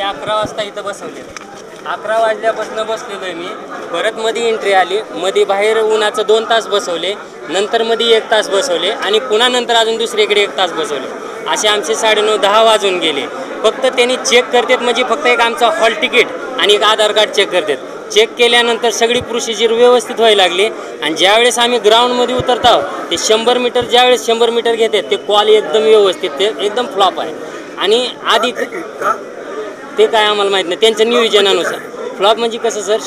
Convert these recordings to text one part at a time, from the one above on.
11 वाजता इथं बसवलेलं. 11 वाजल्यापासून बसलेलो आहे मी. परत मध्ये एंट्री आली, मध्ये बाहेर उन्हाचं 2 तास बसवले, नंतर मध्ये 1 तास बसवले आणि पुन्हा नंतर अजून दुसरीकडे 1 तास बसवले. असे आमचे 9:30-10 वाजून गेले. फक्त त्यांनी चेक करतात म्हणजे फक्त एक आमचा हॉल तिकीट आणि एक आधार कार्ड चेक करतात. चेक केल्यानंतर सगळी प्रोसिजर व्यवस्थित व्हायला लागली आणि ज्यावेळेस आम्ही ग्राउंडमध्ये उतरतो ते 100 मीटर ज्यावेळेस 100 मीटर घेतात ते कॉल एकदम व्यवस्थित, ते एकदम फ्लॉप आहे. आणि आधी ते काय आम्हाला माहीत नाही, त्यांच्या नियोजनानुसार फ्लॉप म्हणजे कसं सर,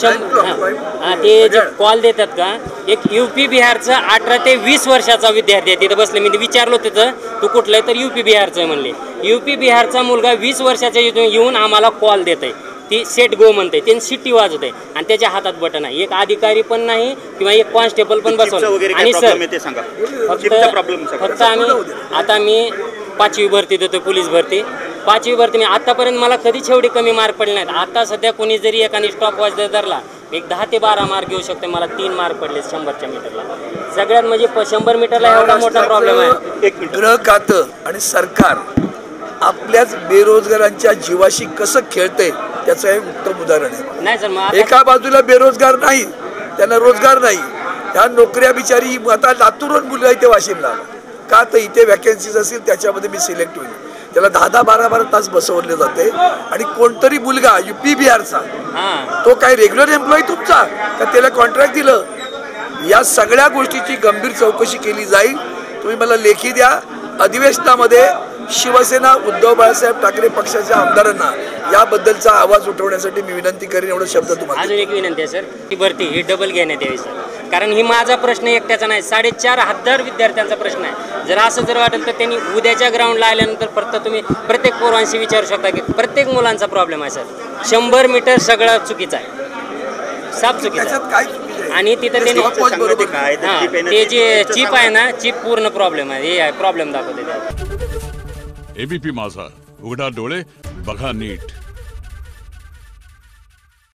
हां ते जे कॉल देतात का, एक UP बिहारचं 18 ते 20 वर्षाचा विद्यार्थी आहे तिथं बसले. मी विचारलो तिथं तू कुठलं आहे, तर UP बिहारचं आहे म्हणले. UP बिहारचा मुलगा 20 वर्षाचा येऊन आम्हाला कॉल देत आहे, ती सेट गो म्हणते, त्यांनी शिट्टी वाजवत आहे आणि त्याच्या हातात बटन आहे. एक अधिकारी पण नाही किंवा एक कॉन्स्टेबल पण बसवलं. आणि सर फक्त आम्ही आता मी 5वी भरती देतो, पोलीस भरती 5वी भरती. मी आतापर्यंत मला कधीच एवढे कमी मार्क पडले नाहीत. आता सध्या कोणी जरी एकाने स्टॉप वॉच धरला एक 10 ते 12 मार्क घेऊ शकते. मला 3 मार्क पडले 100च्या मीटरला. सगळ्यात म्हणजे 100 मीटरला एवढा मोठा प्रॉब्लेम आहे. गृह खातं आणि सरकार आपल्याच बेरोजगारांच्या जीवाशी कसं खेळते त्याचं एक उत्तम उदाहरण आहे. नाही सर, मग एका बाजूला बेरोजगार नाही, त्यांना रोजगार नाही, ह्या नोकऱ्या बिचारी आता लातूरहून मुलं इथे वाशिमला का, तर इथे वॅकन्सीज असतील त्याच्यामध्ये मी सिलेक्ट होईल. त्याला 10-12 तास बसवले जाते आणि कोणतरी मुलगा UP बिहारचा तो काय रेग्युलर एम्प्लॉई तुमचा का त्याला कॉन्ट्रॅक्ट दिलं, या सगळ्या गोष्टीची गंभीर चौकशी केली जाईल. तुम्ही मला लेखी द्या. अधिवेशनामध्ये शिवसेना उद्धव बाळासाहेब ठाकरे पक्षाच्या आमदारांना याबद्दलचा आवाज उठवण्यासाठी मी विनंती करेन. एवढं शब्द तुम्हाला. अजून एक विनंती आहे सर, ती भरती ही डबल घेण्यात यावी सर, कारण ही माझा प्रश्न एकट्याचा नाही, 4,500 विद्यार्थ्यांचा प्रश्न आहे. जर असं जर वाटेल तर त्यांनी उद्याच्या ग्राउंडला आल्यानंतर परत तुम्ही प्रत्येक पोरांशी विचारू शकता की प्रत्येक मुलांचा प्रॉब्लेम आहे सर. 100 मीटर सगळं चुकीचं आहे, साफ चुकीचं आहे. आणि तिथं त्यांनी ते जे चिप आहे ना, चिप पूर्ण प्रॉब्लेम आहे, हे आहे प्रॉब्लेम दाखवते. ABP माझा, उघडा डोळे बघा नीट.